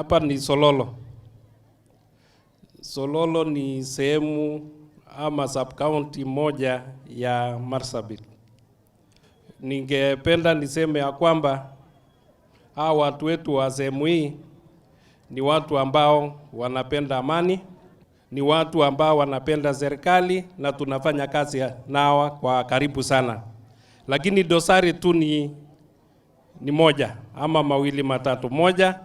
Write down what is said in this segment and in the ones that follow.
Hapa ni Sololo. Sololo ni sehemu ama sub-county moja ya Marsabit. Ningependa niseme ya kwamba hawa watu wetu wa sehemu hii ni watu ambao wanapenda amani, ni watu ambao wanapenda serikali na tunafanya kazi nao kwa karibu sana. Lakini dosari tu ni moja ama mawili matatu. Moja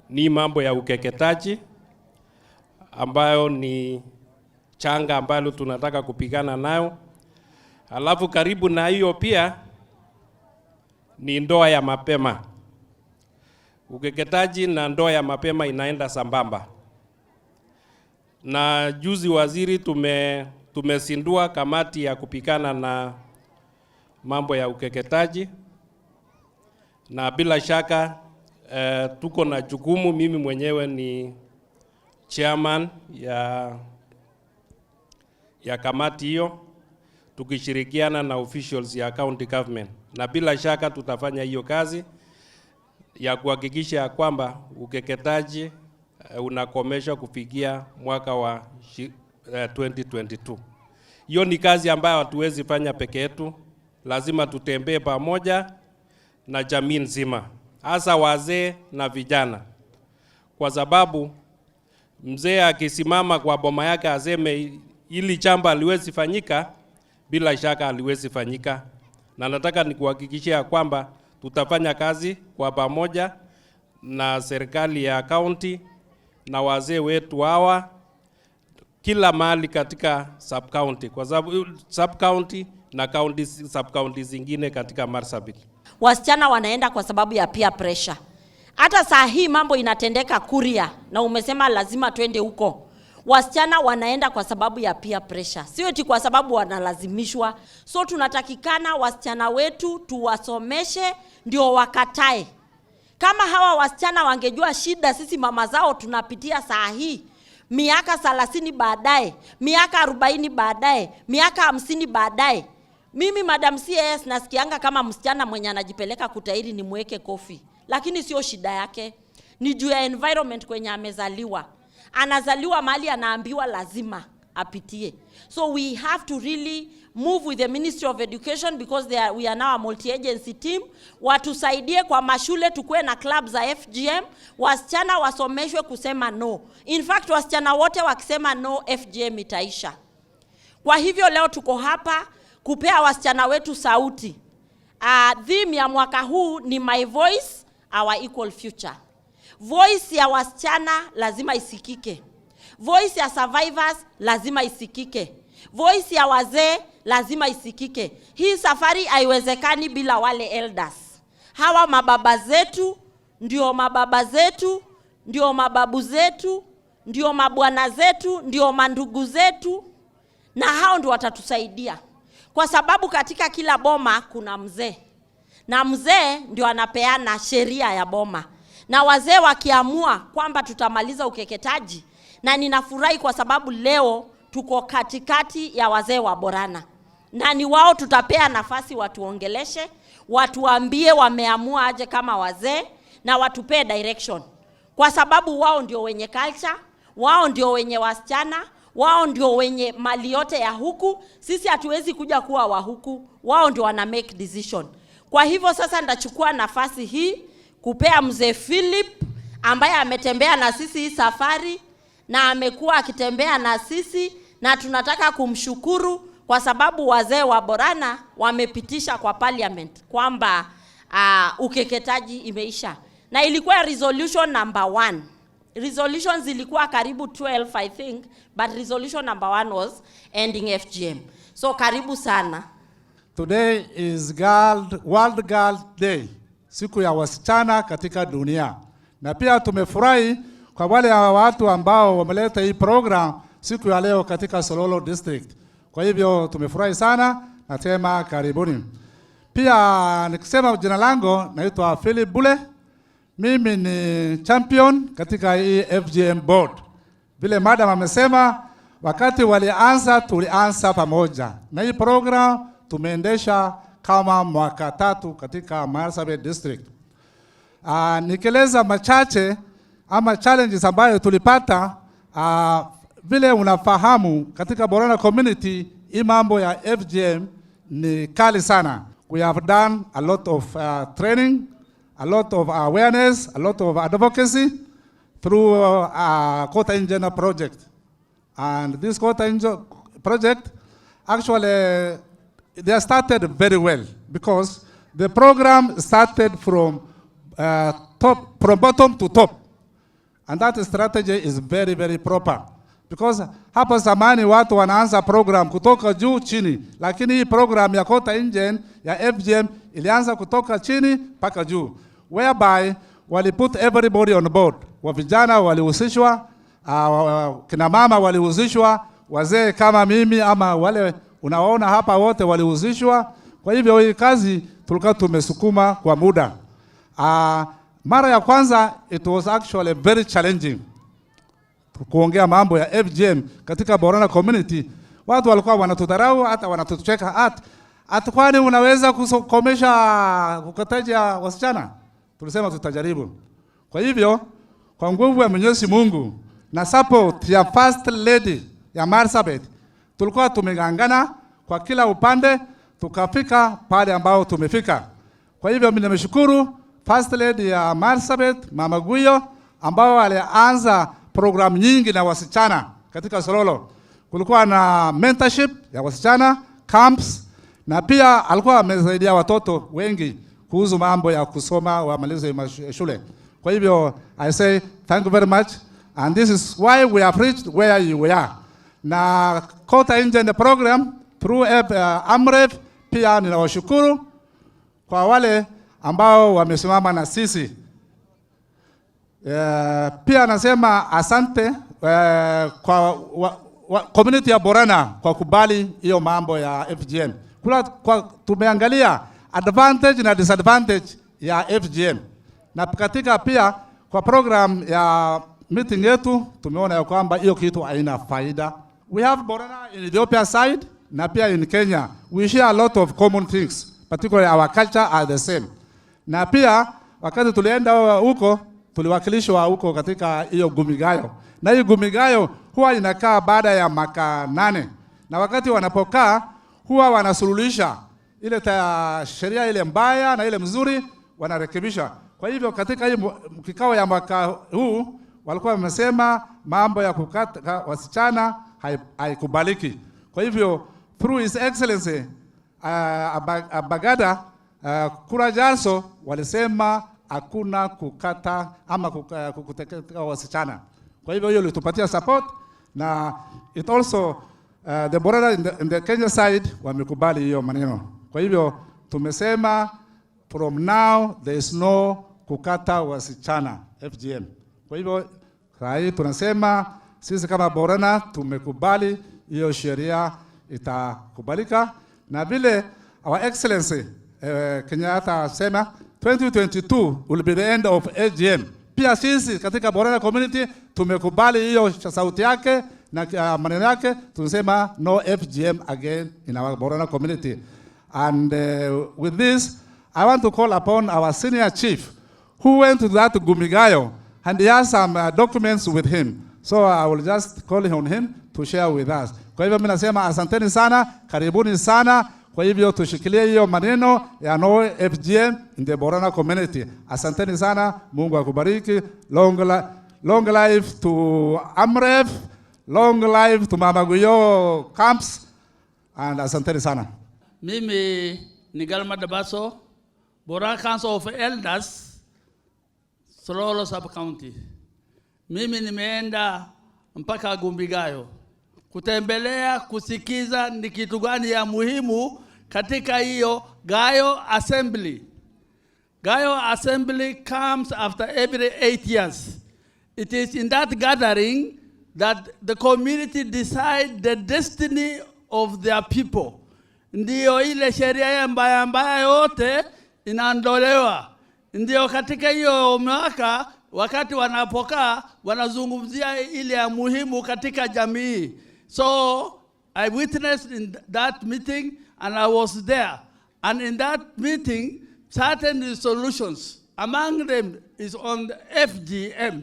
ni mambo ya ukeketaji ambayo ni changa ambalo tunataka kupigana nayo. Alafu karibu na hiyo pia ni ndoa ya mapema. Ukeketaji na ndoa ya mapema inaenda sambamba. Na juzi waziri tumesindua kamati ya kupigana na mambo ya ukeketaji, na bila shaka tuko na jukumu. Mimi mwenyewe ni chairman ya kamati hiyo, tukishirikiana na officials ya county government, na bila shaka tutafanya hiyo kazi ya kuhakikisha kwamba ukeketaji unakomeshwa kufikia mwaka wa 2022. Hiyo ni kazi ambayo hatuwezi fanya peke yetu, lazima tutembee pamoja na jamii nzima, hasa wazee na vijana, kwa sababu mzee akisimama kwa boma yake aseme ili chamba aliwezi fanyika, bila shaka aliwezi fanyika. Na nataka nikuhakikishia kwamba tutafanya kazi kwa pamoja na serikali ya county na wazee wetu hawa kila mahali katika sub county, kwa sababu sub county na county sub county zingine katika Marsabit. Wasichana wanaenda kwa sababu ya peer pressure. Hata saa hii mambo inatendeka Kuria na umesema lazima twende huko. Wasichana wanaenda kwa sababu ya peer pressure, sio eti kwa sababu wanalazimishwa. So tunatakikana wasichana wetu tuwasomeshe ndio wakatae. Kama hawa wasichana wangejua shida sisi mama zao tunapitia saa hii, miaka 30 baadaye, miaka 40 baadaye, miaka 50 baadaye, mimi Madam CS nasikianga kama msichana mwenye anajipeleka kutairi ni mweke kofi, lakini sio shida yake, ni juu ya environment kwenye amezaliwa. Anazaliwa mahali anaambiwa lazima apitie. So we have to really move with the Ministry of Education, because we are now a multi-agency team. Watusaidie kwa mashule, tukue na club za FGM, wasichana wasomeshwe kusema no. In fact, wasichana wote wakisema no, FGM itaisha. Kwa hivyo leo tuko hapa kupea wasichana wetu sauti. Theme ya mwaka huu ni My Voice, Our Equal Future. Voice ya wasichana lazima isikike. Voice ya survivors lazima isikike. Voice ya wazee lazima isikike. Hii safari haiwezekani bila wale elders. Hawa mababa zetu, ndio mababa zetu, ndio mababu zetu, ndio mabwana zetu, ndio mandugu zetu, na hao ndio watatusaidia. Kwa sababu katika kila boma kuna mzee. Na mzee ndio anapeana sheria ya boma. Na wazee wakiamua kwamba tutamaliza ukeketaji, na ninafurahi kwa sababu leo tuko katikati ya wazee wa Borana. Na ni wao tutapea nafasi watuongeleshe, watuambie wameamua aje kama wazee, na watupee direction. Kwa sababu wao ndio wenye culture, wao ndio wenye wasichana, wao ndio wenye mali yote ya huku. Sisi hatuwezi kuja kuwa wa huku, wao ndio wana make decision. Kwa hivyo sasa ndachukua nafasi hii kupea mzee Philip ambaye ametembea na sisi hii safari na amekuwa akitembea na sisi, na tunataka kumshukuru kwa sababu wazee wa Borana wamepitisha kwa parliament kwamba ukeketaji imeisha. Na ilikuwa resolution number 1. Resolutions zilikuwa karibu 12 I think, but resolution number 1 was ending FGM. So karibu sana. Today is World Girl Day, siku ya wasichana katika dunia. Na pia tumefurahi kwa wale watu ambao wameleta hii program siku ya leo katika Sololo District. Kwa hivyo tumefurahi sana, nasema karibuni. Pia nikisema jina langu naitwa Philip Bule. Mimi ni champion katika hii FGM board. Vile madam amesema, wakati tulianza pamoja. Na hii program tumeendesha kama mwaka 3 katika Marsabit District. Nikeleza machache ama challenges ambayo tulipata, vile unafahamu katika Borana community hii mambo ya FGM ni kali sana. We have done a lot of training, a lot of awareness, a lot of advocacy through Kota Injena project. And this Kota Injena project, actually, they started very well because the program started from bottom to top. And that strategy is very, very proper. Because hapa zamani watu wanaanza program kutoka juu chini, lakini hii program ya Kota Injen ya FGM ilianza kutoka chini mpaka juu, whereby wali put everybody on board. Vijana walihusishwa, kina mama walihusishwa, wazee kama mimi ama wale unaona hapa wote walihusishwa. Kwa hivyo hii kazi tulikuwa tumesukuma kwa muda. Mara ya kwanza it was actually very challenging kuongea mambo ya FGM katika Borana community. Watu walikuwa wanatudharau, hata wanatucheka, kwani unaweza kukomesha ukataji ya wasichana? Tulisema tutajaribu. Kwa hivyo kwa nguvu ya Mwenyezi Mungu na support ya First Lady ya Marsabit, tulikuwa tumengangana kwa kila upande tukafika pale ambao tumefika. Kwa hivyo mimi nimeshukuru First Lady ya Marsabit, Mama Guyo, ambao alianza program nyingi na wasichana katika Sololo. Kulikuwa na mentorship ya wasichana, camps, na pia alikuwa amesaidia watoto wengi kuhusu mambo ya kusoma wamalize shule. Kwa hivyo I say thank you very much, and this is why we have reached where we are. Na Kota Injen program through AMREF, pia ninawashukuru kwa wale ambao wamesimama na sisi. Pia nasema asante kwa community ya Borana kwa kubali hiyo mambo ya FGM. Tumeangalia advantage na disadvantage ya FGM. Na katika pia kwa program ya meeting yetu tumeona ya kwamba hiyo kitu haina faida. We have Borana in Ethiopia side na pia in Kenya. We share a lot of common things, particularly our culture are the same. Na pia wakati tulienda huko tuliwakilishwa huko katika hiyo gumigayo. Na hiyo gumigayo huwa inakaa baada ya maka 8. Na wakati wanapokaa huwa wanasuluhisha ile sheria ile mbaya na ile mzuri wanarekebisha. Kwa hivyo katika hii kikao ya mwaka huu walikuwa wamesema mambo ya kukata wasichana haikubaliki. Kwa hivyo through His Excellency Abagada Kurajanso walisema hakuna kukata ama kuteketa wasichana. Kwa hivyo hiyo ilitupatia support, na it also the Borana in the Kenya side wamekubali hiyo maneno. Kwa hivyo tumesema from now there is no kukata wasichana FGM. Kwa hivyo sai tunasema sisi kama Borana tumekubali hiyo sheria itakubalika, na vile our excellency Kenyatta sema 2022 will be the end of FGM. Pia sisi katika Borana community tumekubali hiyo sauti yake na maneno yake, tunasema no FGM again in our Borana community. And with this I want to call upon our senior chief who went to that gumigayo and he has some documents with him. So I will just call on him to share with us. Kwa hivyo mimi nasema asanteni sana, karibuni sana. Kwa hivyo tushikilie hiyo maneno ya no FGM in the Borana community. Asanteni sana, Mungu akubariki. Long life to AMREF, long life to Mama Guyo camps, and asanteni sana. Mimi ni Galma Dabaso, Borana Council of Elders, Sololo Sub-County. Mimi nimeenda mpaka Gumbigayo kutembelea, kusikiza ni kitu gani ya muhimu katika hiyo Gayo Assembly. Gayo Assembly comes after every 8 years. It is in that gathering that the community decide the destiny of their people. Ndiyo ile sheria mbaya mbaya yote inaondolewa. Ndiyo katika hiyo mwaka wakati wanapokaa wanazungumzia ile ya muhimu katika jamii. So I witnessed in that meeting and I was there. And in that meeting, certain resolutions, among them is on the FGM.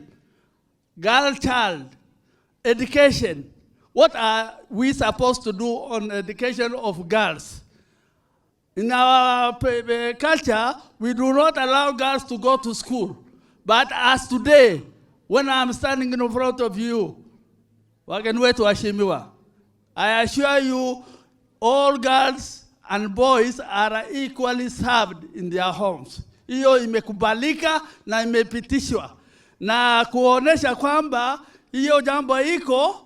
girl child, education. What are we supposed to do on education of girls? In our culture, we do not allow girls to go to school. But as today, when I'm standing in front of you, I assure you, all girls and boys are equally served in their homes. Hiyo imekubalika na imepitishwa. Na kuonesha kwamba hiyo jambo iko,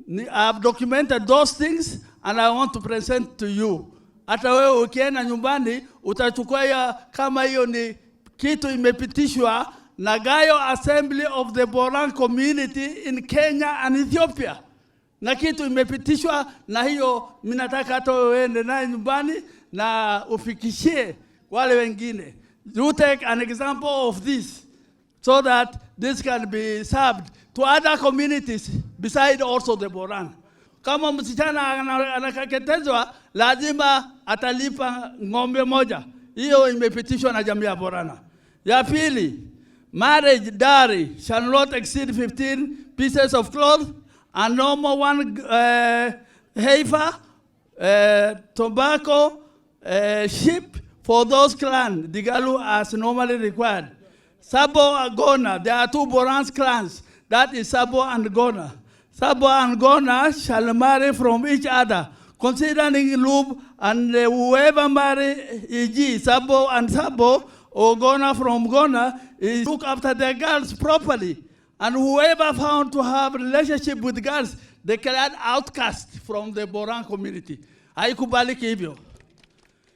I've documented those things and I want to present to you. Hata wewe ukienda nyumbani utachukua ya kama hiyo ni kitu imepitishwa na Gayo Assembly of the Boran Community in Kenya and Ethiopia. Na kitu imepitishwa na hiyo minataka hata wewe ende naye nyumbani na ufikishie wale wengine. You take an example of this so that this can be served to other communities beside also the Boran. Kama msichana anakeketezwa, lazima atalipa ng'ombe moja. Hiyo imepitishwa na jamii ya Borana. Ya pili, marriage dowry shall not exceed 15 pieces of cloth and no more one heifer, tobacco, sheep for those clans, Digalu as normally required. Sabo and Gona, there are two Borans clans. That is Sabo and Gona. Sabo and Gona shall marry from each other, considering Lub and whoever marry e.g. Sabo and Sabo or Gona from Gona is look after their girls properly. And whoever found to have relationship with girls, declared outcast from the Boran community. Haikubaliki hivyo.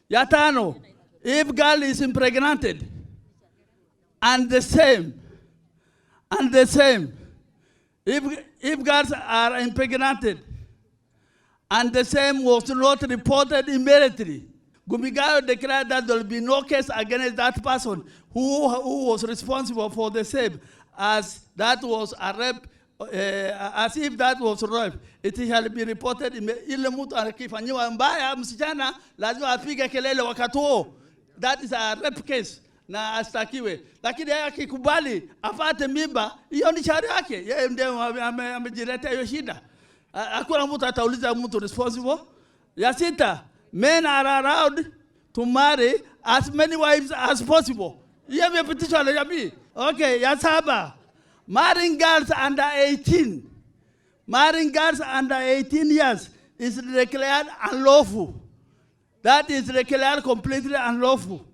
Ya tano, if girl is impregnated, and the same, if girls are impregnated, and the same was not reported immediately, Gumigayo declared that there will be no case against that person who was responsible for the same, as that was a rape, as if that was rape. It shall be reported ile mtu akifanyiwa mbaya msichana lazima apige kelele wakati huo. That is a rape case na astakiwe. Lakini yeye akikubali afate mimba, hiyo ni shauri yake. Yeye ndiye amejiletea hiyo shida. Hakuna mtu atauliza mtu responsible. Ya sita, men are allowed to marry as many wives as possible. Hiyo imepitishwa na jamii. Okay, ya saba, marrying girls under 18. Marrying girls under 18 years is declared unlawful. That is declared completely unlawful.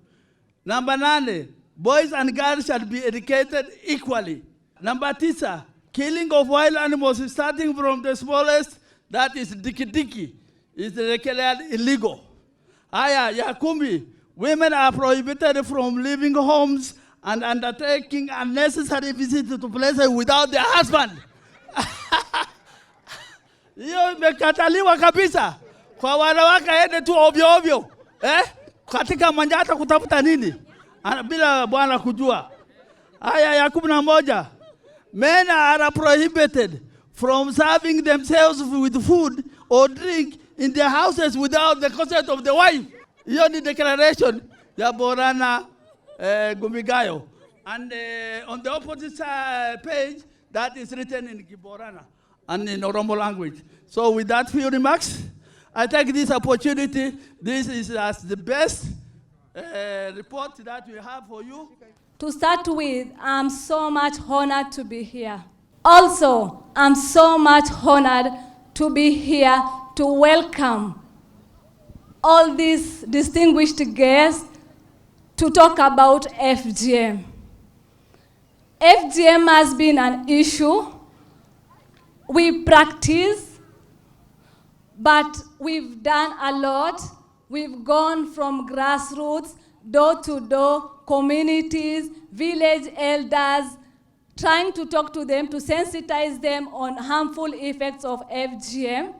Number 9, boys and girls shall be educated equally. Number 9, killing of wild animals starting from the smallest, that is diki-diki, is declared illegal. Aya, ya 10, women are prohibited from leaving homes and undertaking unnecessary visits to places without their husband. Hiyo imekataliwa kabisa. Kwa wanawake ende tu ovyo ovyo. Katika manjata kutafuta nini? Bila bwana kujua. Aya ya 11. Men are prohibited from serving themselves with food or drink in their houses without the consent of the wife. Hiyo ni declaration ya Borana Gumigayo. And on the opposite page, that is written in Kiborana and in Oromo language. So with that few remarks, I take this opportunity. This is as the best report that we have for you. To start with, I'm so much honored to be here. Also, I'm so much honored to be here to welcome all these distinguished guests to talk about FGM. FGM has been an issue. We practice, but we've done a lot. We've gone from grassroots, door to door, communities, village elders, trying to talk to them, to sensitize them on harmful effects of FGM.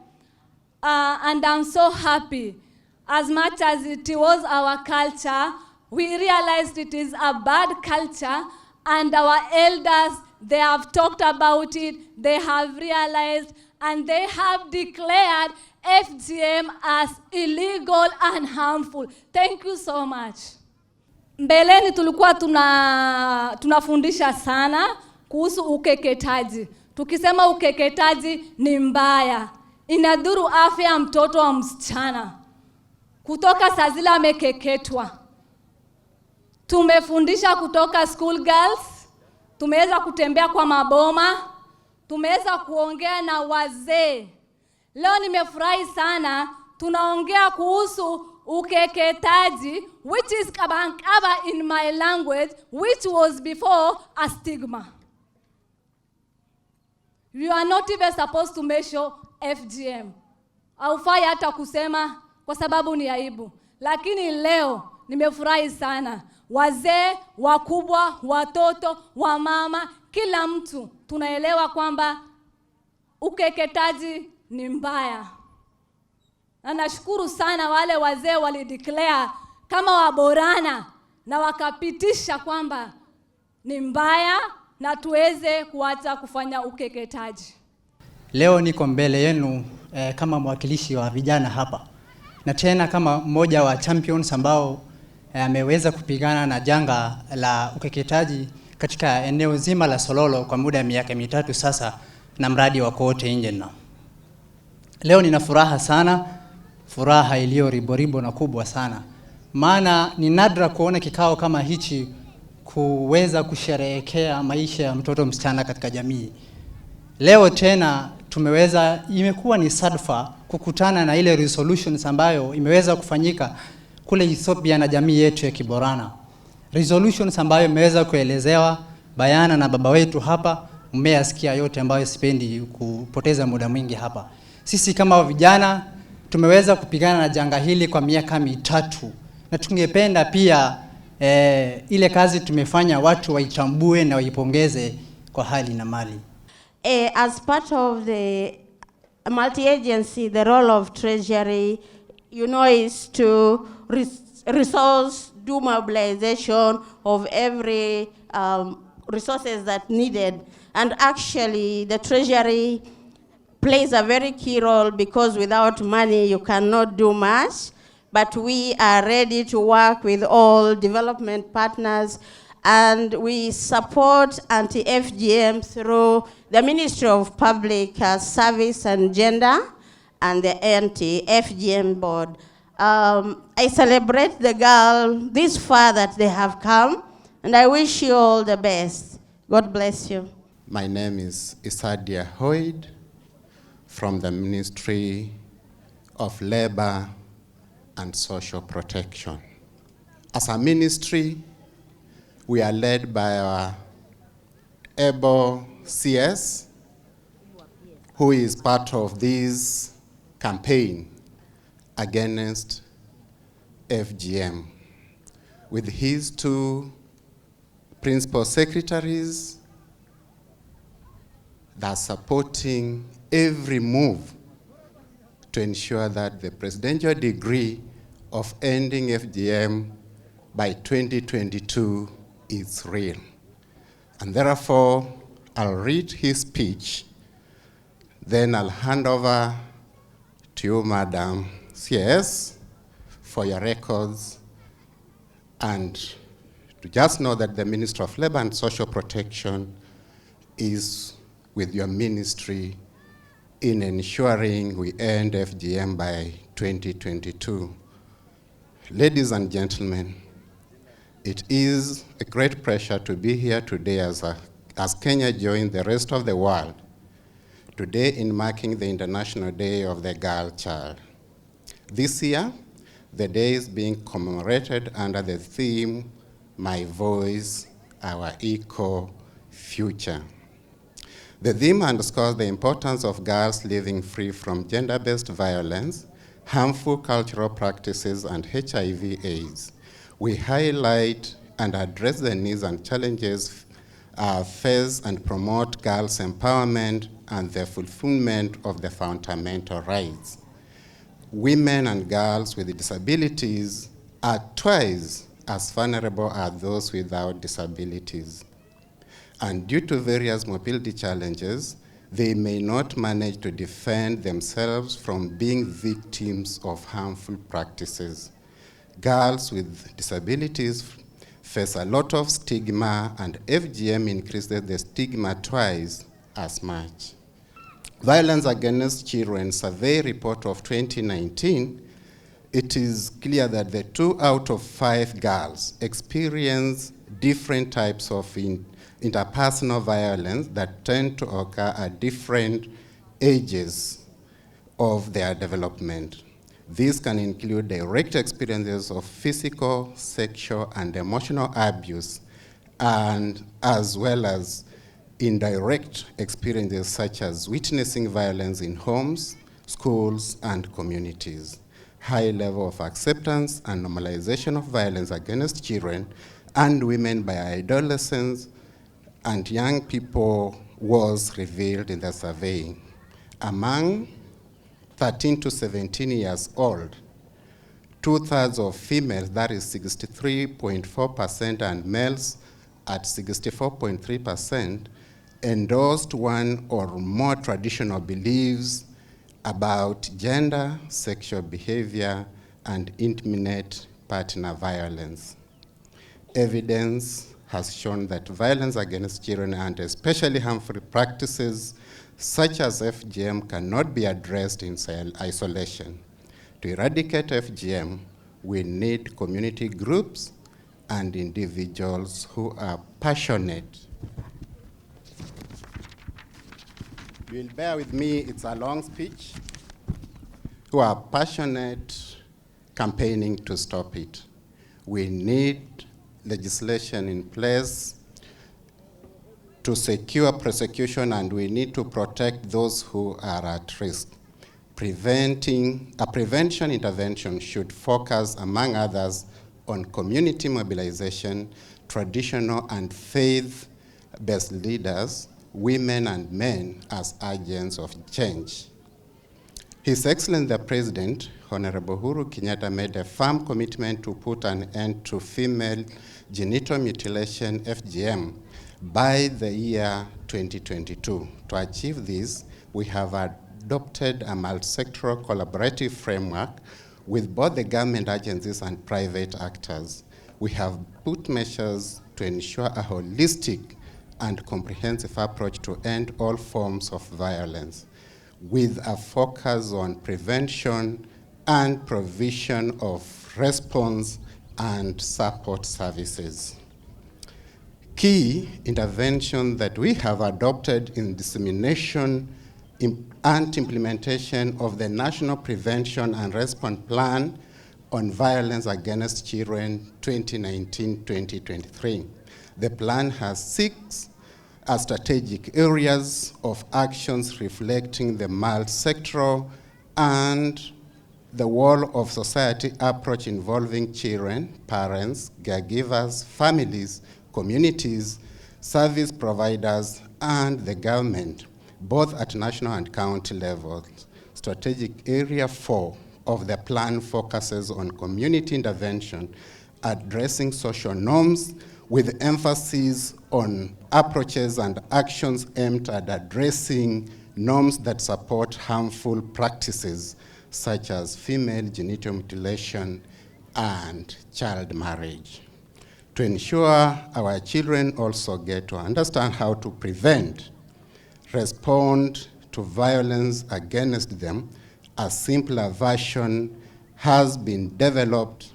And I'm so happy. As much as it was our culture, we realized it is a bad culture, and our elders, they have talked about it, they have realized, and they have declared FGM as illegal and harmful. Thank you so much. Mbeleni tulikuwa tunafundisha sana, kuhusu ukeketaji. Tukisema ukeketaji ni mbaya, inadhuru afya ya mtoto wa msichana kutoka saa zile amekeketwa. Tumefundisha kutoka school girls, tumeweza kutembea kwa maboma, tumeweza kuongea na wazee. Leo nimefurahi sana, tunaongea kuhusu ukeketaji, which is kabankaba in my language, which was before a stigma. You are not even supposed to measure FGM. Haufai hata kusema kwa sababu ni aibu. Lakini leo nimefurahi sana. Wazee, wakubwa, watoto, wamama, kila mtu tunaelewa kwamba ukeketaji ni mbaya. Na nashukuru sana wale wazee walideclare kama waborana na wakapitisha kwamba ni mbaya na tuweze kuacha kufanya ukeketaji. Leo niko mbele yenu kama mwakilishi wa vijana hapa. Na tena kama mmoja wa champions ambao ameweza kupigana na janga la ukeketaji katika eneo zima la Sololo kwa muda wa miaka 3 sasa na mradi wa Court Engine. Leo nina furaha sana, furaha iliyo riboribo na kubwa sana. Maana ni nadra kuona kikao kama hichi kuweza kusherehekea maisha ya mtoto msichana katika jamii. Leo tena imekuwa ni sadfa kukutana na ile resolutions ambayo imeweza kufanyika kule Ethiopia na jamii yetu ya Kiborana. Resolutions ambayo imeweza kuelezewa bayana na baba wetu hapa, mmeyasikia yote ambayo sipendi kupoteza muda mwingi hapa. Sisi kama vijana tumeweza kupigana na janga hili kwa miaka 3 na tungependa pia ile kazi tumefanya watu waitambue na waipongeze kwa hali na mali. As part of the multi-agency, the role of Treasury, is to resource, do mobilization of every resources that needed. And actually, the Treasury plays a very key role because without money, you cannot do much. But we are ready to work with all development partners, and we support anti-FGM through the Ministry of Public Service and Gender and the anti-FGM board. I celebrate the girl this far that they have come, and I wish you all the best. God bless you. My name is Isadia Hoyd from the Ministry of Labor and Social Protection. As a ministry, we are led by our able CS, who is part of this campaign against FGM, with his 2 principal secretaries that are supporting every move to ensure that the presidential degree of ending FGM by 2022 is real. And therefore, I'll read his speech, then I'll hand over to you, Madam CS, for your records, and to just know that the Ministry of Labor and Social Protection is with your ministry in ensuring we end FGM by 2022. Ladies and gentlemen, it is a great pleasure to be here today as Kenya joined the rest of the world today in marking the International Day of the Girl Child. This year, the day is being commemorated under the theme, My Voice, Our Eco Future. The theme underscores the importance of girls living free from gender-based violence, harmful cultural practices, and HIV/AIDS. We highlight and address the needs and challenges face and promote girls' empowerment and the fulfillment of the fundamental rights. Women and girls with disabilities are twice as vulnerable as those without disabilities. And due to various mobility challenges, they may not manage to defend themselves from being victims of harmful practices. Girls with disabilities face a lot of stigma, and FGM increases the stigma twice as much. Violence Against Children Survey Report of 2019, it is clear that the 2 out of 5 girls experience different types of interpersonal violence that tend to occur at different ages of their development. These can include direct experiences of physical, sexual, and emotional abuse, and as well as indirect experiences such as witnessing violence in homes, schools, and communities. High level of acceptance and normalization of violence against children and women by adolescents and young people was revealed in the survey. Among 13 to 17 years old, 2/3 of females, that is 63.4%, and males at 64.3%, endorsed one or more traditional beliefs about gender, sexual behavior, and intimate partner violence. Evidence has shown that violence against children and especially harmful practices such as FGM cannot be addressed in isolation. To eradicate FGM, we need community groups and individuals who are passionate. You'll bear with me, it's a long speech. Who are passionate campaigning to stop it. We need legislation in place to secure prosecution, and we need to protect those who are at risk. A prevention intervention should focus, among others, on community mobilization, traditional and faith-based leaders, women and men as agents of change. His Excellency the President, Honorable Uhuru Kenyatta, made a firm commitment to put an end to female genital mutilation, FGM, by the year 2022. To achieve this, we have adopted a multi-sectoral collaborative framework with both the government agencies and private actors. We have put measures to ensure a holistic and comprehensive approach to end all forms of violence, with a focus on prevention and provision of response and support services. Key intervention that we have adopted in dissemination and implementation of the National Prevention and Response Plan on Violence Against Children 2019-2023. The plan has 6 strategic areas of actions reflecting the multi-sectoral and the whole of society approach involving children, parents, caregivers, families, communities, service providers, and the government, both at national and county levels. Strategic area 4 of the plan focuses on community intervention, addressing social norms with emphasis on approaches and actions aimed at addressing norms that support harmful practices such as female genital mutilation and child marriage. To ensure our children also get to understand how to prevent, respond to violence against them, a simpler version has been developed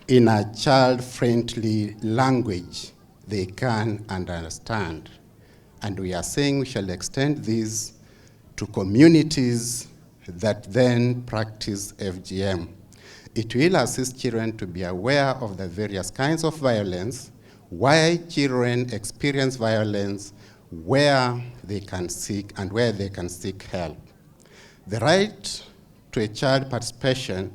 in a child-friendly language they can understand. And we are saying we shall extend this to communities that then practice FGM. It will assist children to be aware of the various kinds of violence, why children experience violence, where they can seek and where they can seek help. The right to a child participation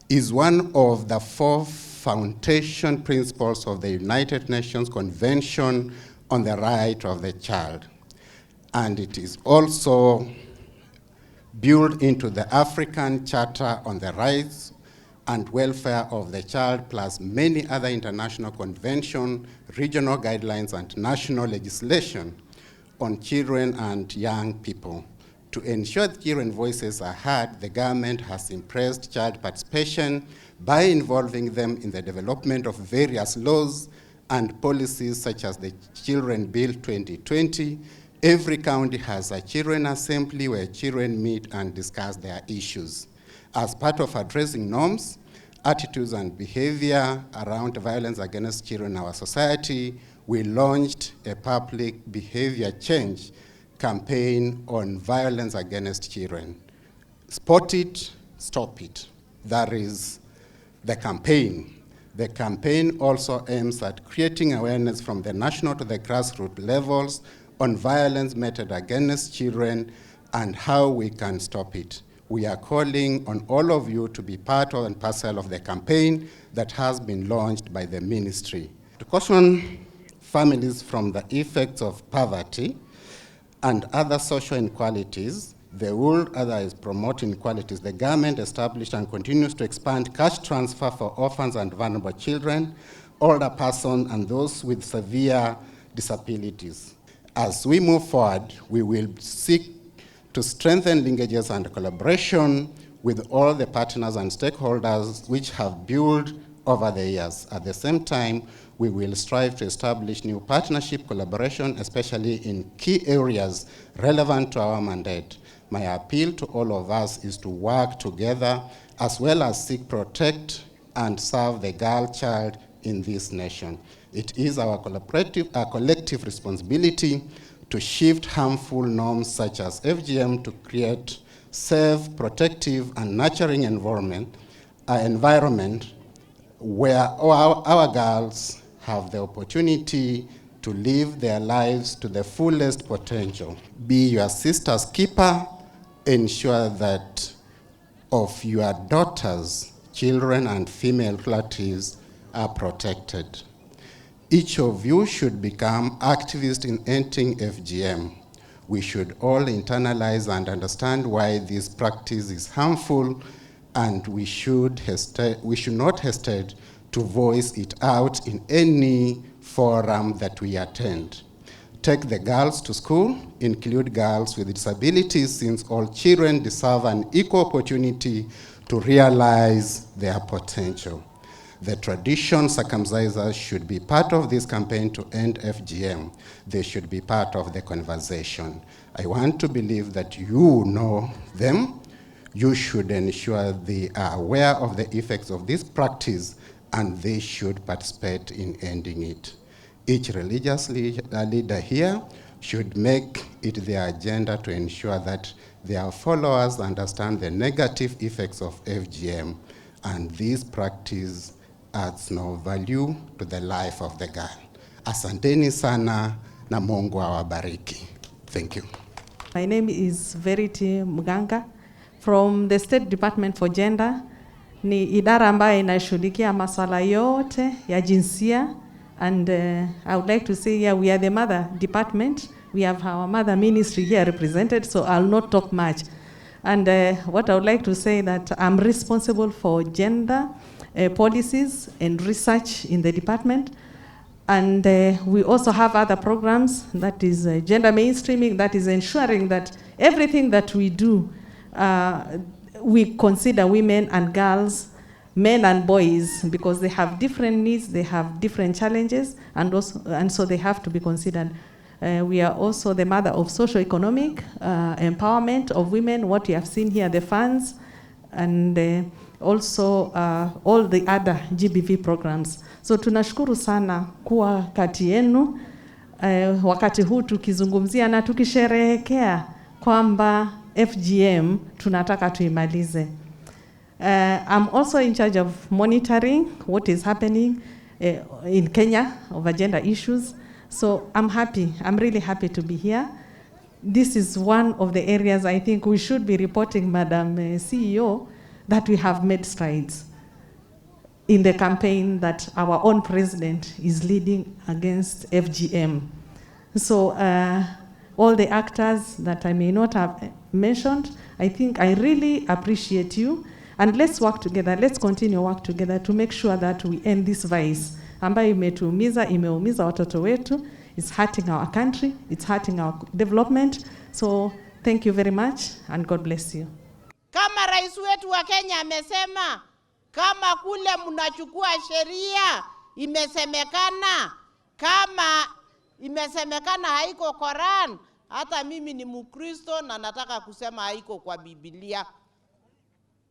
is one of the 4 foundation principles of the United Nations Convention on the Right of the Child. And it is also built into the African Charter on the Rights and Welfare of the Child, plus many other international conventions, regional guidelines, and national legislation on children and young people. To ensure that children's voices are heard, the government has impressed child participation by involving them in the development of various laws and policies such as the Children Bill 2020. Every county has a children assembly where children meet and discuss their issues. As part of addressing norms, attitudes and behavior around violence against children in our society, we launched a public behavior change campaign on violence against children. Spot it, stop it. That is the campaign. The campaign also aims at creating awareness from the national to the grassroots levels on violence meted against children and how we can stop it. We are calling on all of you to be part of and parcel of the campaign that has been launched by the ministry. To caution families from the effects of poverty and other social inequalities, the world otherwise promoting inequalities, the government established and continues to expand cash transfer for orphans and vulnerable children, older persons, and those with severe disabilities. As we move forward, we will seek to strengthen linkages and collaboration with all the partners and stakeholders which have built over the years. At the same time, we will strive to establish new partnership collaboration, especially in key areas relevant to our mandate. My appeal to all of us is to work together as well as seek, protect, and serve the girl child in this nation. It is our collective responsibility to shift harmful norms such as FGM to create safe, protective, and nurturing environment where our girls have the opportunity to live their lives to the fullest potential. Be your sister's keeper. Ensure that of your daughters, children, and female relatives are protected. Each of you should become activists in ending FGM. We should all internalize and understand why this practice is harmful, and we should not hesitate to voice it out in any forum that we attend. Take the girls to school, include girls with disabilities, since all children deserve an equal opportunity to realize their potential. The tradition circumcisers should be part of this campaign to end FGM. They should be part of the conversation. I want to believe that you know them. You should ensure they are aware of the effects of this practice, and they should participate in ending it. Each religious leader here should make it their agenda to ensure that their followers understand the negative effects of FGM, and this practice adds no value to the life of the girl. Asanteni sana na Mungu awabariki. Thank you. My name is Verity Muganga from the State Department for Gender. Ni idara ambayo inashughulikia masuala yote ya jinsia, and I would like to say here we are the mother department. We have our mother ministry here represented, so I'll not talk much. And what I would like to say that I'm responsible for gender policies and research in the department. And we also have other programs, that is gender mainstreaming, that is ensuring that everything that we do, we consider women and girls, men and boys, because they have different needs, they have different challenges, and so they have to be considered. We are also the mother of socio-economic empowerment of women, what you have seen here, the funds, and also all the other GBV programs. So tunashukuru sana kuwa kati yenu wakati huu tukizungumzia na tukisherehekea kwamba FGM tunataka tuimalize. I'm also in charge of monitoring what is happening in Kenya over gender issues. So I'm really happy to be here. This is one of the areas I think we should be reporting, Madam CEO, that we have made strides in the campaign that our own president is leading against FGM. So all the actors that I may not have mentioned, I think I really appreciate you. And let's work together, let's continue work together to make sure that we end this vice ambayo imeumiza watoto wetu. It's hurting our country, it's hurting our development. So Thank you very much and God bless you. Kama rais wetu wa Kenya amesema, kama kule mnachukua sheria imesemekana, kama imesemekana haiko Quran, hata mimi ni Mkristo na nataka kusema haiko kwa Biblia.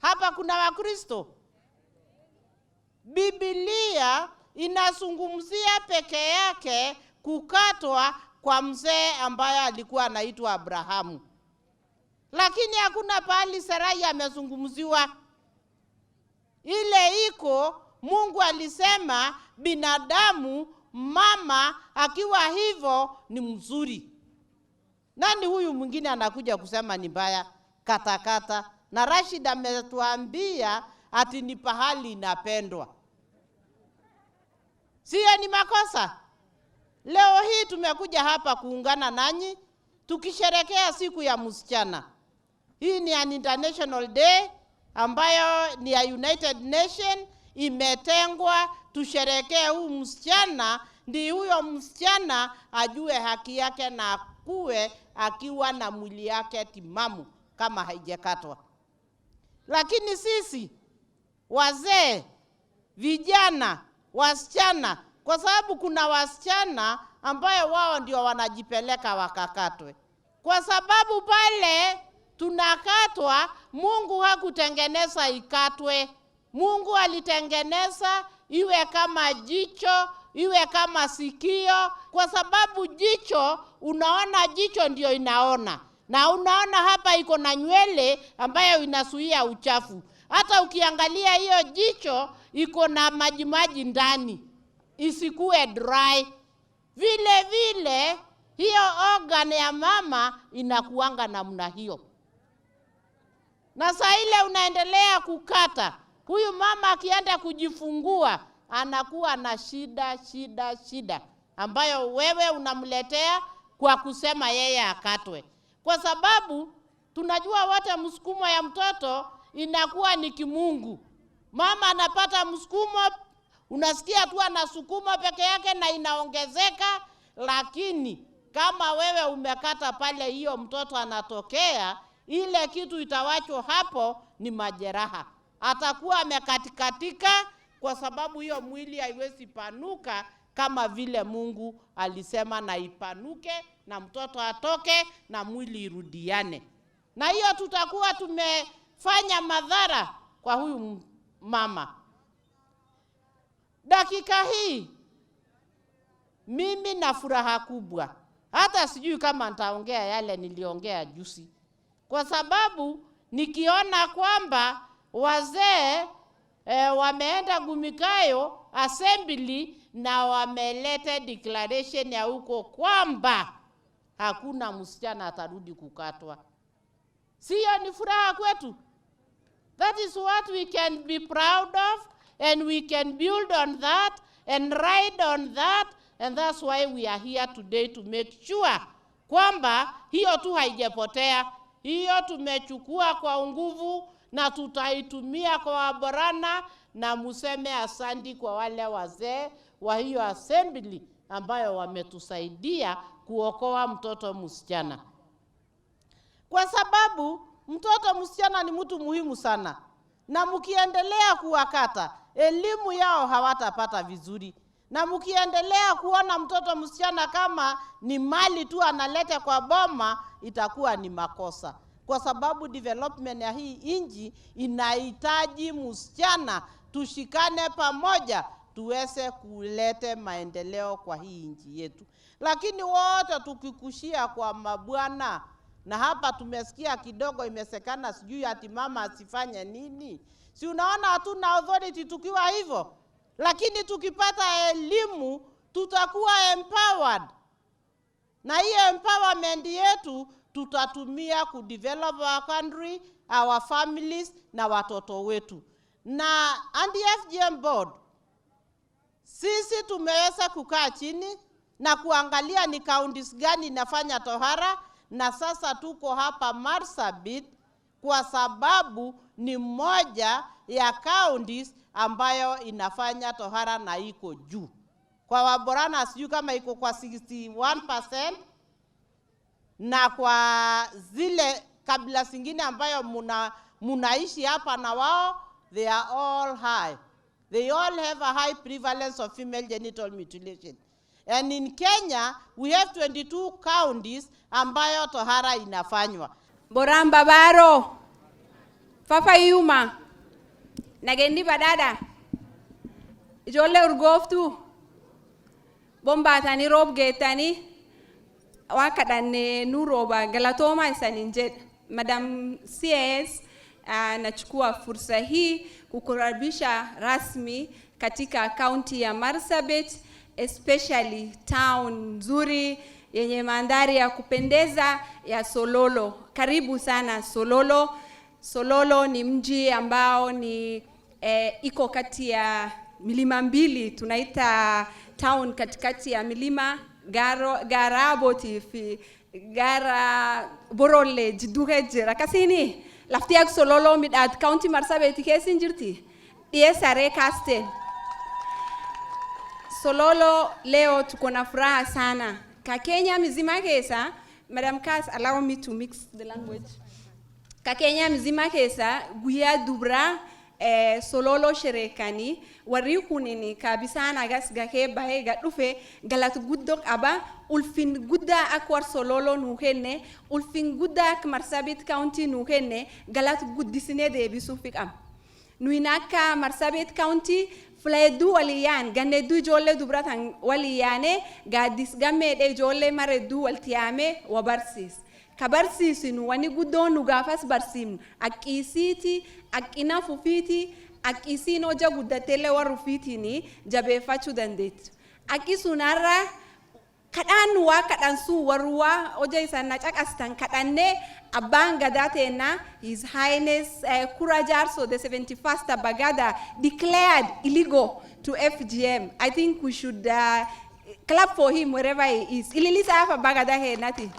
Hapa kuna Wakristo. Biblia inazungumzia peke yake kukatwa kwa mzee ambaye alikuwa anaitwa Abrahamu. Lakini hakuna pahali Sarai amezungumziwa. Ile iko Mungu alisema binadamu mama akiwa hivyo ni mzuri. Nani huyu mwingine anakuja kusema ni mbaya? Katakata. Na Rashid ametuambia ati ni pahali inapendwa. Sio ni makosa? Leo hii tumekuja hapa kuungana nanyi tukisherekea siku ya msichana. Hii ni an international day ambayo ni ya United Nation imetengwa tusherekee huu msichana, ndi huyo msichana ajue haki yake na akue akiwa na mwili yake timamu kama haijakatwa. Lakini sisi wazee, vijana, wasichana, kwa sababu kuna wasichana ambayo wao ndio wanajipeleka wakakatwe. Kwa sababu pale tunakatwa, Mungu hakutengeneza ikatwe. Mungu alitengeneza iwe kama jicho, iwe kama sikio, kwa sababu jicho, unaona jicho ndio inaona. Na unaona hapa iko na nywele ambayo inazuia uchafu. Hata ukiangalia hiyo jicho iko na majimaji ndani, isikue dry. Vile vile hiyo organ ya mama inakuanga namna hiyo. Na saa ile unaendelea kukata, huyu mama akienda kujifungua anakuwa na shida ambayo wewe unamletea kwa kusema yeye akatwe. Kwa sababu tunajua wote msukumo ya mtoto inakuwa ni kimungu. Mama anapata msukumo, unasikia tu anasukuma peke yake na inaongezeka, lakini kama wewe umekata pale hiyo mtoto anatokea, ile kitu itawachwa hapo ni majeraha. Atakuwa amekatikatika kwa sababu hiyo mwili haiwezi panuka kama vile Mungu alisema na ipanuke na mtoto atoke na mwili irudiane. Na hiyo tutakuwa tumefanya madhara kwa huyu mama. Dakika hii mimi na furaha kubwa. Hata sijui kama nitaongea yale niliongea juzi. Kwa sababu nikiona kwamba wazee wameenda Gumikayo assembly na wameleta declaration ya huko kwamba hakuna msichana atarudi kukatwa. Sio ni furaha kwetu? That is what we can be proud of, and we can build on that and ride on that, and that's why we are here today to make sure kwamba hiyo tu haijapotea. Hiyo tumechukua kwa nguvu na tutaitumia kwa waborana, na museme asante kwa wale wazee wa hiyo assembly ambayo wametusaidia kuokoa mtoto msichana. Kwa sababu mtoto msichana ni mtu muhimu sana. Na mkiendelea kuwakata, elimu yao hawatapata vizuri. Na mkiendelea kuona mtoto msichana kama ni mali tu analeta kwa boma, itakuwa ni makosa. Kwa sababu development ya hii inji inahitaji msichana, tushikane pamoja tuweze kulete maendeleo kwa hii inji yetu. Lakini wote tukikushia kwa mabwana, na hapa tumesikia kidogo imesekana sijui ati mama asifanye nini. Si unaona hatuna authority tukiwa hivyo? Lakini tukipata elimu tutakuwa empowered. Na hiyo empowerment yetu tutatumia kudevelop our country, our families na watoto wetu. Na FGM board, sisi tumeweza kukaa chini na kuangalia ni counties gani inafanya tohara, na sasa tuko hapa Marsabit kwa sababu ni moja ya counties ambayo inafanya tohara na iko juu. Kwa waborana sijui kama iko kwa 61%, na kwa zile kabila zingine ambayo munaishi hapa na wao, they are all high. They all have a high prevalence of female genital mutilation. And in Kenya, we have 22 counties ambayo tohara inafanywa. Boramba baro, Fafa Yuma, Nagendi Badada, Jole Urgoftu, Bombatani Rob Getani, Wakadane Nuroba, Galatoma Saninjet, Madam CS, nachukua fursa hii kukaribisha rasmi katika kaunti ya Marsabit, especially town nzuri yenye mandhari ya kupendeza ya Sololo. Karibu sana Sololo. Sololo ni mji ambao ni iko kati ya milima mbili, tunaita town katikati ya milima Garaboti Gara Borole Jiduge Rakasini. Laftiak Sololo at County Marsabit kesin jirti. Sare Castle. Sololo leo tuko na furaha sana. Ka Kenya mzima kesa, Madam Cass, allow me to mix the language. Ka Kenya mzima kesa guya dubra Sololo sherekani wari kunini kabisa nagas gake bae gadufe galat guddok aba ulfin gudda akwar Sololo nuhenne ulfin gudda ak Marsabit County nuhenne galat guddisine de bisufik am nuinaka Marsabit County fledu waliyan ganedu jolle dubratan waliyane gadis gamme de jolle maredu waltiame wabarsis kabarsisinu wani guddonu gafas barsim akisiti akina fufiti akisino jaguddatele warufitini jabefachu dandet akisunara kadan wa kadan su warwa oje sana chakastan kadanne abanga datena His Highness Kurajarso the 71st Bagada declared illegal to FGM. I think we should clap for him wherever he is. Ililisa hapa Bagada he nati.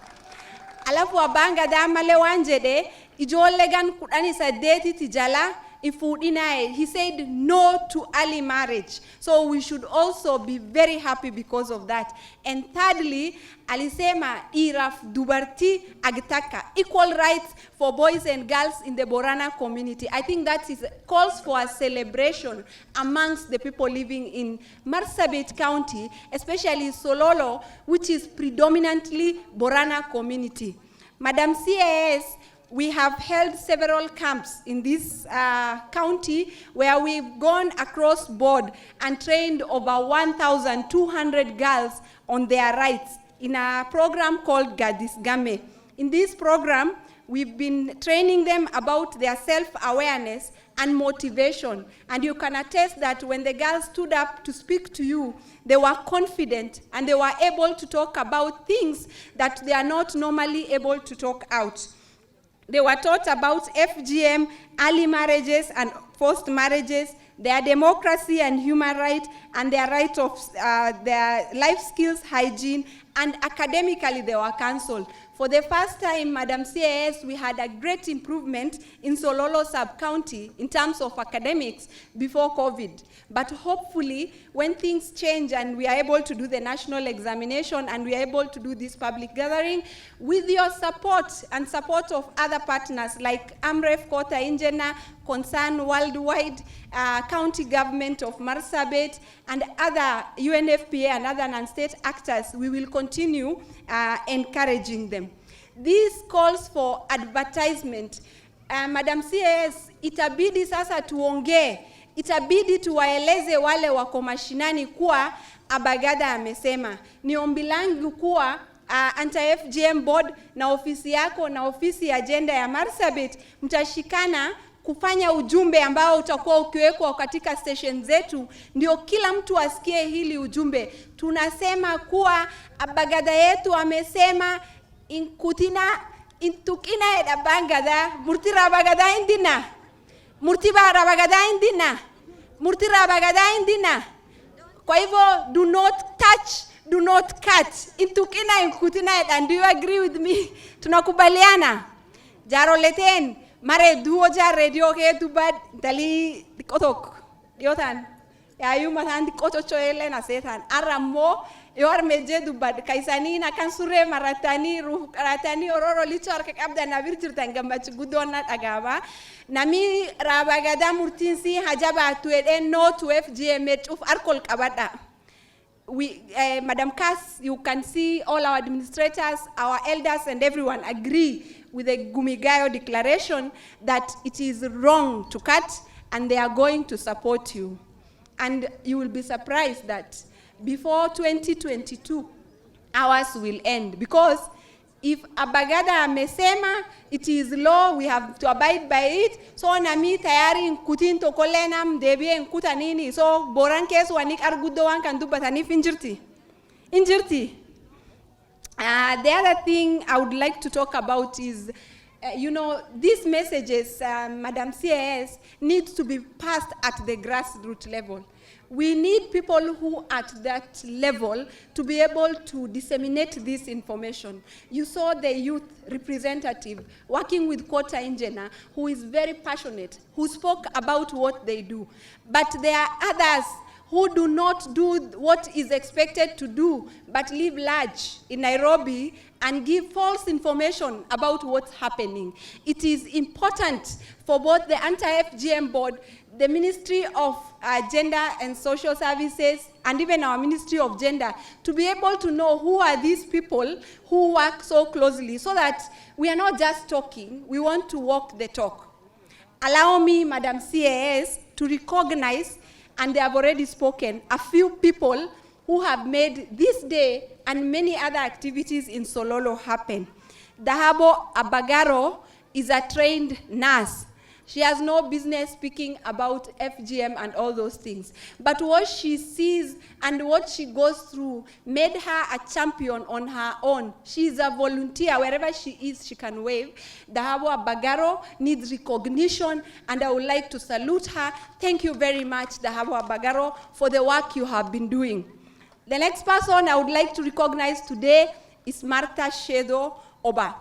Alafu abanga da male wanjede ijolegan kudani sadeti tijala ifudinae. He said no to early marriage. So we should also be very happy because of that. And thirdly, alisema iraf dubarti agitaka, equal rights for boys and girls in the Borana community. I think that calls for a celebration amongst the people living in Marsabit County, especially Sololo, which is predominantly Borana community. Madam CAS, we have held several camps in this county where we've gone across board and trained over 1,200 girls on their rights in a program called Gadis Game. In this program, we've been training them about their self-awareness and motivation. And you can attest that when the girls stood up to speak to you, they were confident and they were able to talk about things that they are not normally able to talk out. They were taught about FGM, early marriages and forced marriages, their democracy and human rights, and their right of their life skills, hygiene, and academically they were counseled. For the first time, Madam CAS, we had a great improvement in Sololo sub-county in terms of academics before COVID. But hopefully, when things change and we are able to do the national examination and we are able to do this public gathering, with your support and support of other partners like AMREF, Kota Injena, Concern Worldwide, County Government of Marsabit, and other UNFPA and other non-state actors, we will continue encouraging them. This calls for advertisement. Madam CAS, itabidi sasa tuongee, itabidi tuwaeleze wale wako mashinani kuwa Abagada amesema. Ni ombi langu kuwa anti-FGM board na ofisi yako na ofisi ya agenda ya Marsabit mtashikana kufanya ujumbe ambao utakuwa ukiwekwa katika station zetu, ndio kila mtu asikie hili ujumbe. Tunasema kuwa Abagada yetu amesema inkutina intukina edabangada murtira Abagada indina murtiba Abagada indina murtira Abagada indina. Kwa hivyo do not touch, do not cut. Intukina inkutina, and do you agree with me? Tunakubaliana. Jaro leten mare duo jar radio ke tubad dali kotok diotan Ayu matandi kocho choele na setan. Aramo yor meje dubad kaisani na kansure maratani ratani ororo lichor ke abda na virtur tangamba gudona agaba. Nami rabagada murtinsi hajaba to no to FGM of arkol kabada. We, Madam Cass, you can see all our administrators, our elders, and everyone agree with the Gumigayo declaration that it is wrong to cut, and they are going to support you. And you will be surprised that before 2022, ours will end. Because if Abagada amesema it is law, we have to abide by it. So nami tayari nkutin to kolena mdebie nkuta nini. So boran kesu wanik argudo wan kan du batanif injirti. The other thing I would like to talk about is, these messages, Madam CAS, need to be passed at the grassroots level. We need people who at that level to be able to disseminate this information. You saw the youth representative working with Kota Injena, who is very passionate, who spoke about what they do. But there are others who do not do what is expected to do, but live large in Nairobi and give false information about what's happening. It is important for both the anti-FGM board, the Ministry of Gender and Social Services, and even our Ministry of Gender, to be able to know who are these people who work so closely, so that we are not just talking, we want to walk the talk. Allow me, Madam CAS, to recognize, and they have already spoken, a few people who have made this day and many other activities in Sololo happen. Dahabo Abagaro is a trained nurse. She has no business speaking about FGM and all those things. But what she sees and what she goes through made her a champion on her own. She is a volunteer. Wherever she is, she can wave. Dahabo Abagaro needs recognition, and I would like to salute her. Thank you very much, Dahabo Abagaro, for the work you have been doing. The next person I would like to recognize today is Martha Shedo Oba.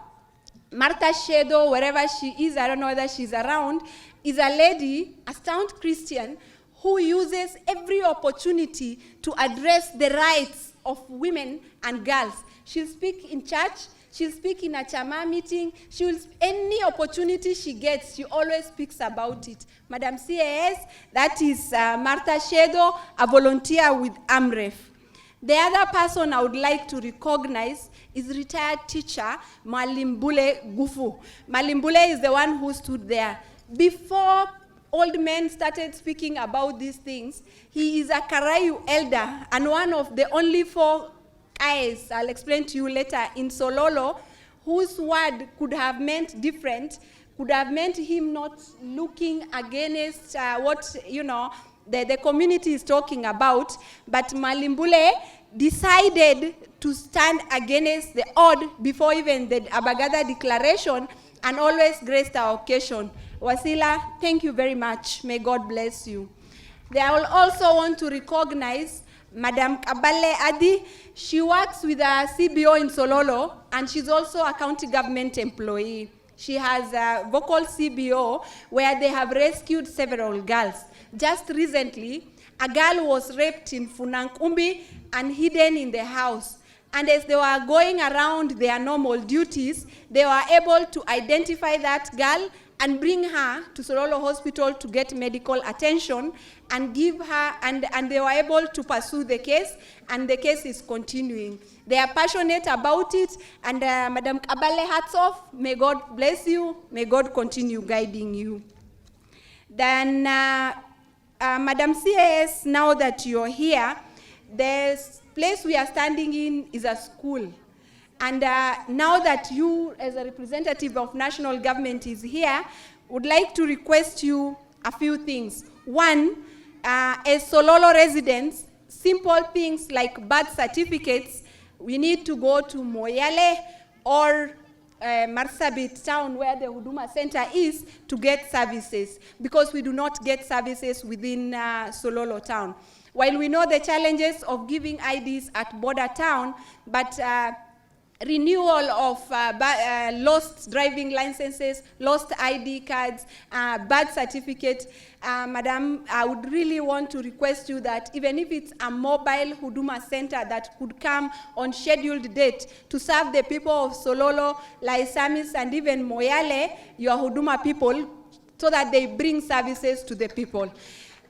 Martha Shedo, wherever she is, I don't know whether she's around, is a lady, a sound Christian, who uses every opportunity to address the rights of women and girls. She'll speak in church, she'll speak in a chama meeting, any opportunity she gets, she always speaks about it. Madam CAS, that is Martha Shedo, a volunteer with AMREF. The other person I would like to recognize is retired teacher Malimbule Gufu. Malimbule is the one who stood there. Before old men started speaking about these things, he is a Karayu elder and one of the only 4 guys, I'll explain to you later, in Sololo, whose word could have meant different, could have meant him not looking against what, the community is talking about, but Malimbule decided to stand against the odd before even the Abagada declaration and always graced our occasion. Wasila, thank you very much. May God bless you. I will also want to recognize Madam Kabale Adi. She works with a CBO in Sololo, and she's also a county government employee. She has a vocal CBO where they have rescued several girls. Just recently, a girl was raped in Funankumbi and hidden in the house. And as they were going around their normal duties, they were able to identify that girl and bring her to Sololo Hospital to get medical attention and give her, and they were able to pursue the case, and the case is continuing. They are passionate about it, and Madam Kabale, hats off. May God bless you. May God continue guiding you. Then, Madam CAS, now that you're here, the place we are standing in is a school. And now that you, as a representative of national government, is here, would like to request you a few things. One, as Sololo residents, simple things like birth certificates, we need to go to Moyale or Marsabit town where the Huduma Center is to get services, because we do not get services within Sololo town. While we know the challenges of giving IDs at border town, but renewal of lost driving licenses, lost ID cards, birth certificate. Madam, I would really want to request you that even if it's a mobile Huduma center that could come on scheduled date to serve the people of Sololo, Laisamis, and even Moyale, your Huduma people, so that they bring services to the people.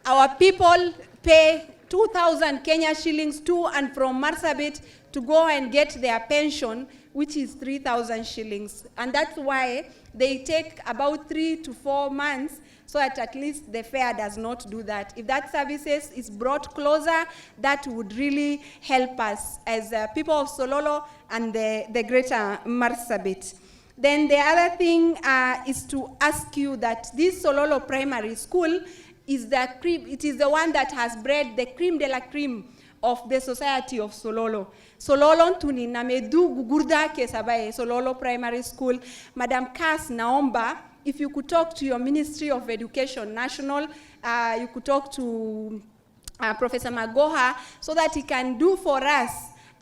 Our people pay 2,000 Kenya shillings to and from Marsabit to go and get their pension, which is 3,000 shillings. And that's why they take about 3 to 4 months so that at least the fare does not do that. If that services is brought closer, that would really help us as people of Sololo and the greater Marsabit. Then the other thing is to ask you that this Sololo Primary School is the one that has bred the cream de la cream of the society of Sololo. Sololo tuni na medu gugurda kesabaye Sololo Primary School. Madam Kas, naomba, if you could talk to your Ministry of Education National, you could talk to Professor Magoha so that he can do for us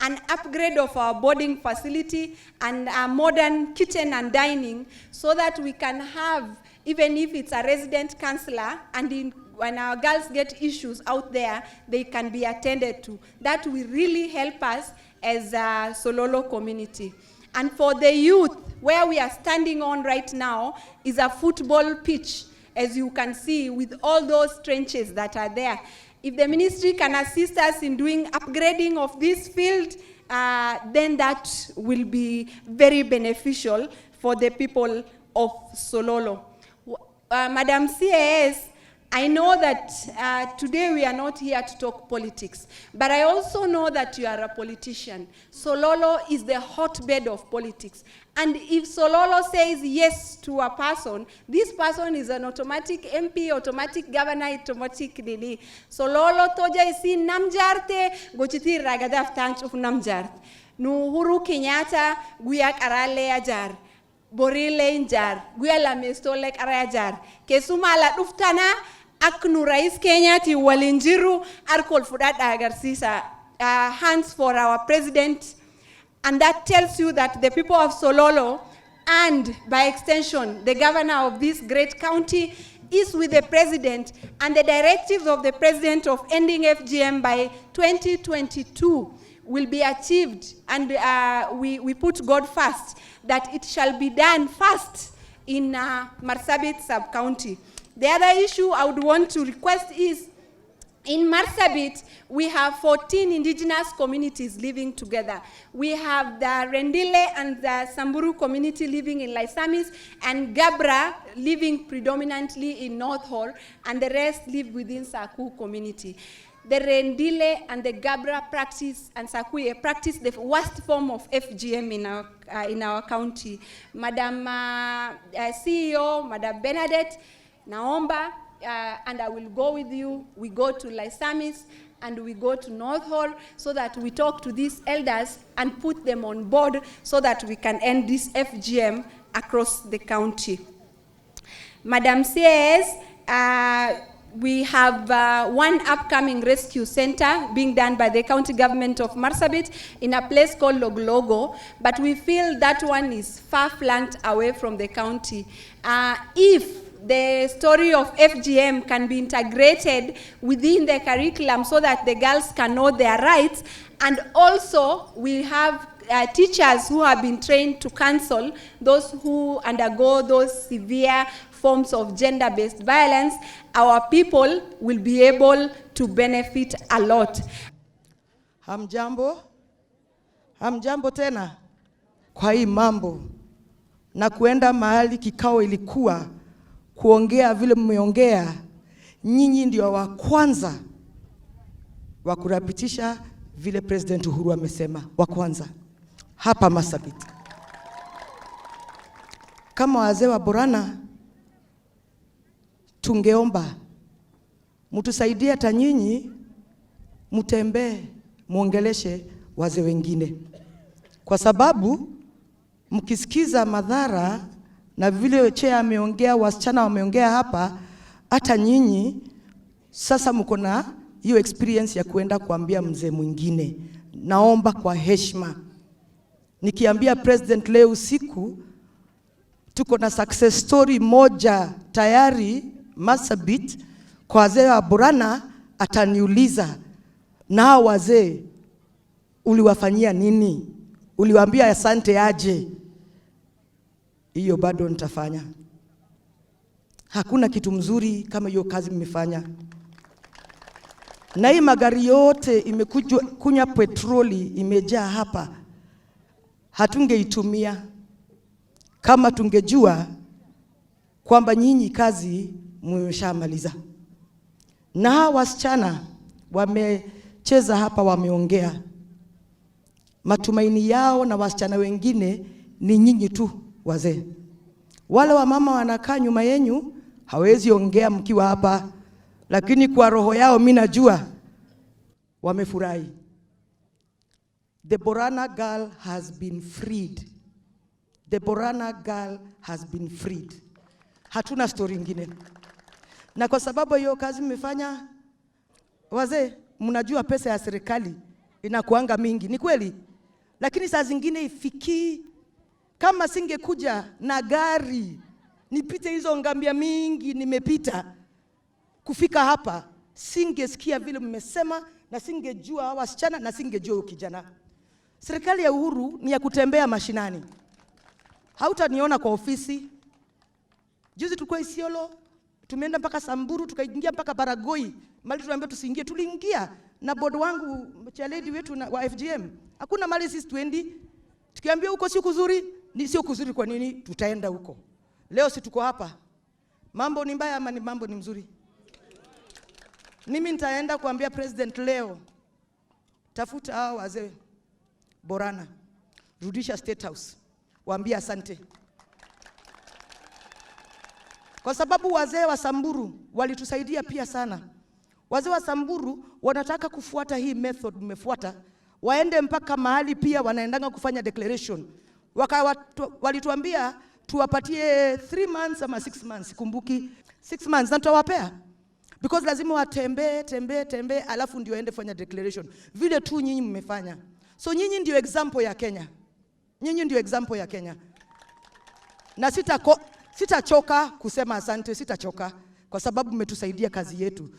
an upgrade of our boarding facility and a modern kitchen and dining so that we can have, even if it's a resident counselor, and when our girls get issues out there, they can be attended to. That will really help us as a Sololo community. And for the youth, where we are standing on right now is a football pitch, as you can see, with all those trenches that are there. If the ministry can assist us in doing upgrading of this field, then that will be very beneficial for the people of Sololo. Madam CAS, I know that today we are not here to talk politics, but I also know that you are a politician. Sololo is the hotbed of politics. And if Sololo says yes to a person, this person is an automatic MP, automatic governor, automatic nini. Sololo toja isi namjarte, gochiti ragadaf tanch of namjart. Nuhuru Kenyatta, guyak arale ajar. Borile injar, guyala mestolek arajar. Kesumala duftana, aknu rais Kenya ti walinjiru, arkol fudat agarsisa. Hands for our president. And that tells you that the people of Sololo, and by extension, the governor of this great county, is with the president, and the directives of the president of ending FGM by 2022 will be achieved, and we put God first, that it shall be done first in Marsabit sub-county. The other issue I would want to request is, in Marsabit, we have 14 indigenous communities living together. We have the Rendile and the Samburu community living in Laisamis, and Gabra living predominantly in North Hall, and the rest live within Saku community. The Rendile and the Gabra practice, and Sakuye practice the worst form of FGM in our county. Madam CEO, Madam Bernadette, naomba, and I will go with you. We go to Laisamis and we go to North Hall so that we talk to these elders and put them on board so that we can end this FGM across the county. Madam says, we have one upcoming rescue center being done by the county government of Marsabit in a place called Loglogo, but we feel that one is far-flanked away from the county. If the story of FGM can be integrated within the curriculum so that the girls can know their rights, and also we have teachers who have been trained to counsel those who undergo those severe forms of gender-based violence, our people will be able to benefit a lot. Hamjambo? Hamjambo tena? Kwa hii mambo na kuenda mahali kikao ilikuwa kuongea vile mmeongea, nyinyi ndio wa kwanza wa kurapitisha vile President Uhuru amesema, wa kwanza hapa Marsabit. Kama wazee wa Borana, tungeomba mtusaidie hata nyinyi mtembee muongeleshe wazee wengine, kwa sababu mkisikiza madhara na vile Chea ameongea, wasichana wameongea hapa, hata nyinyi sasa mko na hiyo experience ya kuenda kuambia mzee mwingine. Naomba kwa heshima nikiambia president leo usiku tuko na success story moja tayari Marsabit kwa wazee wa Borana, ataniuliza na wazee uliwafanyia nini? Uliwaambia asante aje? Hiyo bado nitafanya. Hakuna kitu mzuri kama hiyo kazi mmefanya. Na hii magari yote imekunywa petroli imejaa hapa, hatungeitumia kama tungejua kwamba nyinyi kazi mmeshamaliza. Na wasichana wamecheza hapa, wameongea matumaini yao, na wasichana wengine ni nyinyi tu wazee. Wale wa mama wanakaa nyuma yenu hawezi ongea mkiwa hapa, lakini kwa roho yao mimi najua wamefurahi. The Borana girl has been freed. The Borana girl has been freed. Hatuna story nyingine. Na kwa sababu hiyo kazi mmefanya, wazee, mnajua pesa ya serikali inakuanga mingi, ni kweli? Lakini saa zingine ifiki. Kama singekuja na gari nipite hizo ngambia mingi nimepita kufika hapa, singesikia vile mmesema, na singejua wasichana, na singejua kijana. Serikali ya Uhuru ni ya kutembea mashinani. Hautaniona kwa ofisi. Juzi tulikuwa Isiolo, tumeenda mpaka Samburu, tukaingia mpaka Baragoi. Mali tunaambia tusiingie, tuliingia na board wangu cha lady wetu wa FGM. Hakuna mali sisi tuendi. Tukiambia huko sio kuzuri, ni sio kuzuri, kwa nini tutaenda huko? Leo si tuko hapa. Mambo ni mbaya ama ni mambo ni mzuri? Mimi nitaenda kuambia president leo, tafuta hao wazee Borana, rudisha State House, waambie asante. Kwa sababu wazee wa Samburu walitusaidia pia sana. Wazee wa Samburu wanataka kufuata hii method mmefuata, waende mpaka mahali pia wanaendanga kufanya declaration. Walituambia tuwapatie 3 months ama 6 months, kumbuki 6 months na tutawapea. Because lazima watembee alafu ndio aende fanya declaration. Vile tu nyinyi mmefanya. So nyinyi ndio example ya Kenya. Nyinyi ndio example ya Kenya. Na sitachoka kusema asante, sitachoka kwa sababu mmetusaidia kazi yetu.